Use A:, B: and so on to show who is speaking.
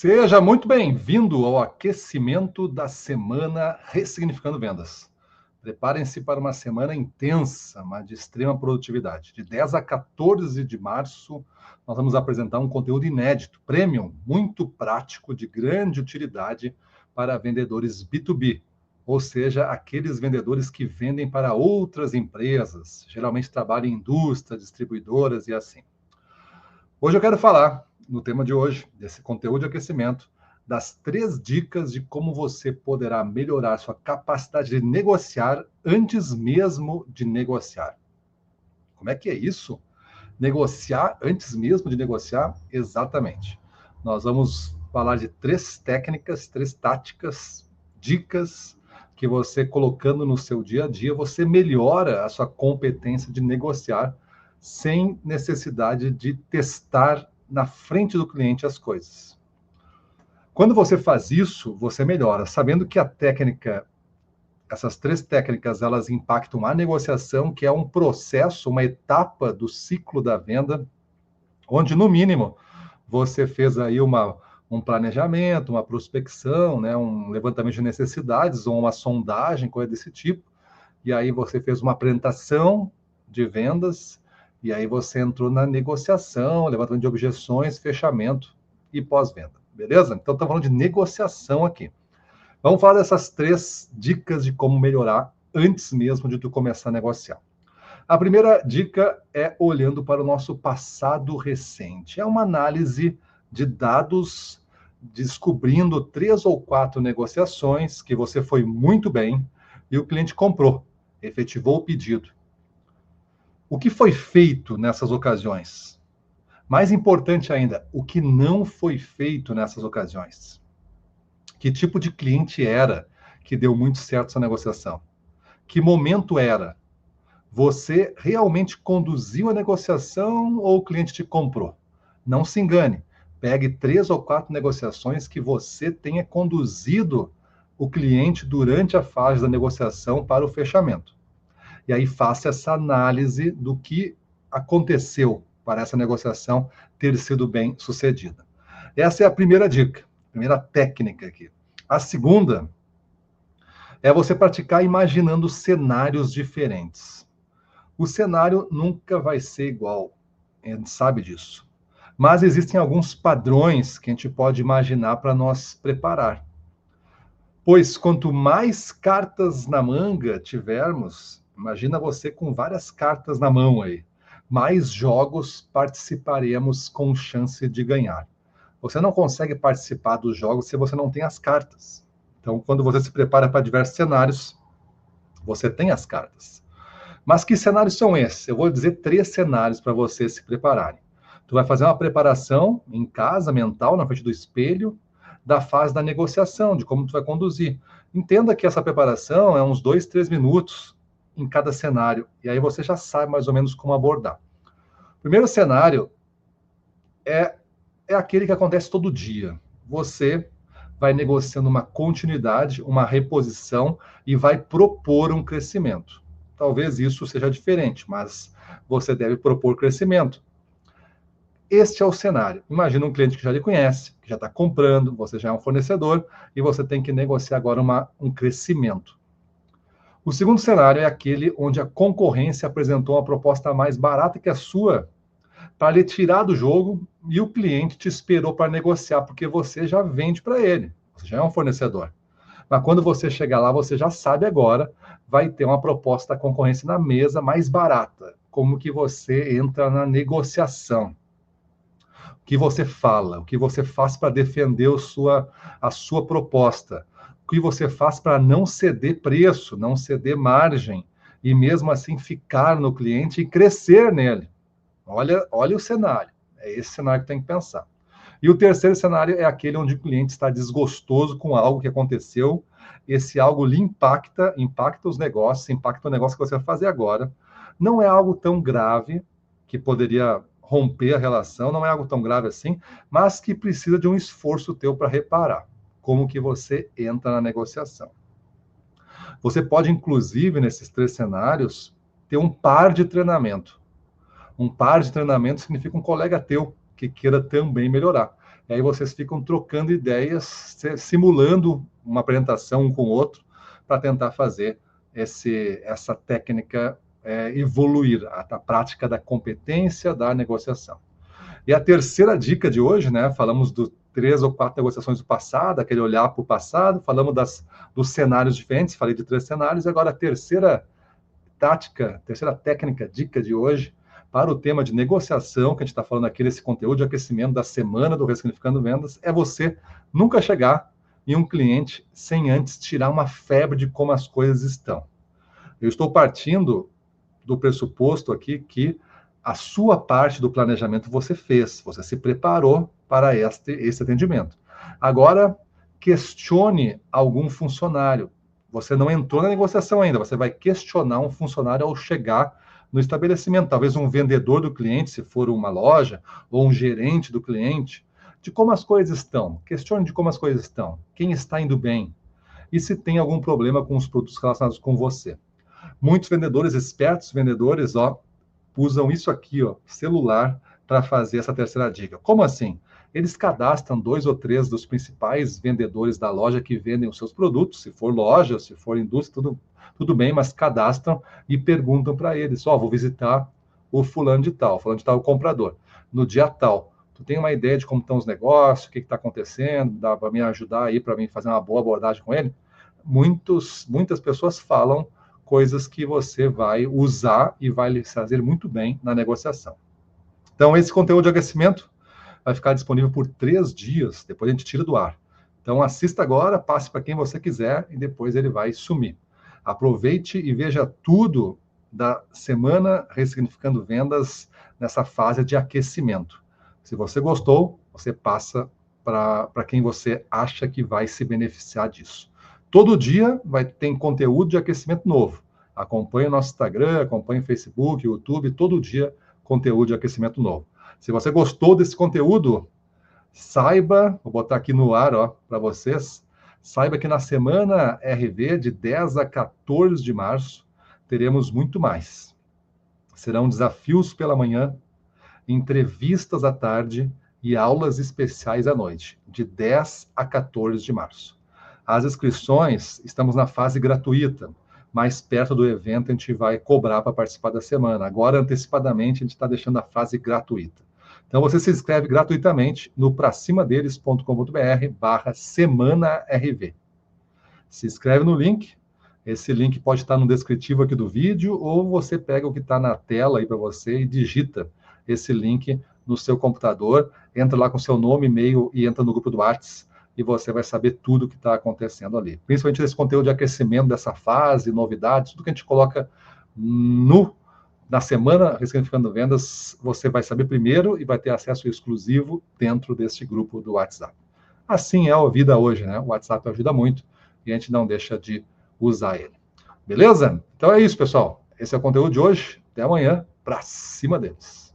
A: Seja muito bem-vindo ao aquecimento da semana Ressignificando Vendas. Preparem-se para uma semana intensa, mas de extrema produtividade. De 10 a 14 de março, nós vamos apresentar um conteúdo inédito, premium, muito prático, de grande utilidade para vendedores B2B, ou seja, aqueles vendedores que vendem para outras empresas, geralmente trabalham em indústrias, distribuidoras e assim. Hoje eu quero falar, no tema de hoje, desse conteúdo de aquecimento, das 3 dicas de como você poderá melhorar sua capacidade de negociar antes mesmo de negociar. Como é que é isso? Negociar antes mesmo de negociar? Exatamente. Nós vamos falar de 3 técnicas, 3 táticas, dicas que você colocando no seu dia a dia, você melhora a sua competência de negociar sem necessidade de testar na frente do cliente as coisas. Quando você faz isso, você melhora, sabendo que a técnica, essas 3 técnicas, elas impactam a negociação, que é um processo, uma etapa do ciclo da venda, onde, no mínimo, você fez aí um planejamento, uma prospecção, né, um levantamento de necessidades, ou uma sondagem, coisa desse tipo, e aí você fez uma apresentação de vendas, e aí você entrou na negociação, levantamento de objeções, fechamento e pós-venda, beleza? Então, estamos falando de negociação aqui. Vamos falar dessas 3 dicas de como melhorar antes mesmo de tu começar a negociar. A primeira dica é olhando para o nosso passado recente. É uma análise de dados, descobrindo 3 ou 4 negociações que você foi muito bem e o cliente comprou, efetivou o pedido. O que foi feito nessas ocasiões? Mais importante ainda, o que não foi feito nessas ocasiões? Que tipo de cliente era que deu muito certo essa negociação? Que momento era? Você realmente conduziu a negociação ou o cliente te comprou? Não se engane. Pegue 3 ou 4 negociações que você tenha conduzido o cliente durante a fase da negociação para o fechamento. E aí faça essa análise do que aconteceu para essa negociação ter sido bem sucedida. Essa é a primeira dica, a primeira técnica aqui. A segunda é você praticar imaginando cenários diferentes. O cenário nunca vai ser igual, a gente sabe disso. Mas existem alguns padrões que a gente pode imaginar para nós preparar. Pois quanto mais cartas na manga tivermos, imagina você com várias cartas na mão aí, mais jogos participaremos com chance de ganhar. Você não consegue participar dos jogos se você não tem as cartas. Então, quando você se prepara para diversos cenários, você tem as cartas. Mas que cenários são esses? Eu vou dizer 3 cenários para vocês se prepararem. Tu vai fazer uma preparação em casa, mental, na frente do espelho, da fase da negociação, de como tu vai conduzir. Entenda que essa preparação é uns 2, 3 minutos em cada cenário, e aí você já sabe mais ou menos como abordar. O primeiro cenário é aquele que acontece todo dia. Você vai negociando uma continuidade, uma reposição e vai propor um crescimento. Talvez isso seja diferente, mas você deve propor crescimento. Este é o cenário. Imagina um cliente que já lhe conhece, que já está comprando, você já é um fornecedor e você tem que negociar agora um crescimento. O segundo cenário é aquele onde a concorrência apresentou uma proposta mais barata que a sua para lhe tirar do jogo e o cliente te esperou para negociar, porque você já vende para ele, você já é um fornecedor. Mas quando você chegar lá, você já sabe agora, vai ter uma proposta da concorrência na mesa mais barata. Como que você entra na negociação? O que você fala? O que você faz para defender a sua proposta? O que você faz para não ceder preço, não ceder margem, e mesmo assim ficar no cliente e crescer nele? Olha o cenário. É esse cenário que tem que pensar. E o terceiro cenário é aquele onde o cliente está desgostoso com algo que aconteceu. Esse algo lhe impacta os negócios, impacta o negócio que você vai fazer agora. Não é algo tão grave que poderia romper a relação, não é algo tão grave assim, mas que precisa de um esforço teu para reparar. Como que você entra na negociação. Você pode, inclusive, nesses 3 cenários, ter um par de treinamento. Um par de treinamento significa um colega teu que queira também melhorar. E aí vocês ficam trocando ideias, simulando uma apresentação um com o outro, para tentar fazer essa técnica evoluir, a prática da competência da negociação. E a terceira dica de hoje, né? Falamos do 3 ou 4 negociações do passado, aquele olhar para o passado, falamos dos cenários diferentes, falei de 3 cenários, agora a terceira técnica, dica de hoje, para o tema de negociação, que a gente está falando aqui nesse conteúdo de aquecimento da semana do Ressignificando Vendas, é você nunca chegar em um cliente sem antes tirar uma febre de como as coisas estão. Eu estou partindo do pressuposto aqui que a sua parte do planejamento você fez, você se preparou para esse atendimento. Agora, questione algum funcionário. Você não entrou na negociação ainda, você vai questionar um funcionário ao chegar no estabelecimento, talvez um vendedor do cliente, se for uma loja, ou um gerente do cliente, de como as coisas estão. Questione de como as coisas estão, quem está indo bem, e se tem algum problema com os produtos relacionados com você. Muitos vendedores, espertos vendedores, usam isso aqui, celular, para fazer essa terceira dica. Como assim? Eles cadastram 2 ou 3 dos principais vendedores da loja que vendem os seus produtos, se for loja, se for indústria, tudo bem, mas cadastram e perguntam para eles, vou visitar o fulano de tal, é o comprador, no dia tal. Tu tem uma ideia de como estão os negócios, o que está acontecendo, dá para me ajudar aí, para mim fazer uma boa abordagem com ele? Muitas pessoas falam coisas que você vai usar e vai lhe fazer muito bem na negociação. Então, esse conteúdo de aquecimento vai ficar disponível por 3 dias, depois a gente tira do ar. Então, assista agora, passe para quem você quiser e depois ele vai sumir. Aproveite e veja tudo da semana Ressignificando Vendas nessa fase de aquecimento. Se você gostou, você passa para quem você acha que vai se beneficiar disso. Todo dia ter conteúdo de aquecimento novo. Acompanhe o nosso Instagram, acompanhe o Facebook, YouTube, todo dia conteúdo de aquecimento novo. Se você gostou desse conteúdo, saiba, vou botar aqui no ar para vocês, saiba que na semana RV, de 10 a 14 de março, teremos muito mais. Serão desafios pela manhã, entrevistas à tarde e aulas especiais à noite, de 10 a 14 de março. As inscrições, estamos na fase gratuita. Mais perto do evento, a gente vai cobrar para participar da semana. Agora, antecipadamente, a gente está deixando a fase gratuita. Então, você se inscreve gratuitamente no pracimadeles.com.br/semanarv. Se inscreve no link. Esse link pode estar no descritivo aqui do vídeo, ou você pega o que está na tela aí para você e digita esse link no seu computador, entra lá com seu nome, e-mail e entra no grupo do WhatsApp. E você vai saber tudo o que está acontecendo ali. Principalmente esse conteúdo de aquecimento dessa fase, novidades, tudo que a gente coloca na semana Ressignificando Vendas, você vai saber primeiro e vai ter acesso exclusivo dentro desse grupo do WhatsApp. Assim é a vida hoje, né? O WhatsApp ajuda muito e a gente não deixa de usar ele. Beleza? Então é isso, pessoal. Esse é o conteúdo de hoje. Até amanhã. Pra cima deles.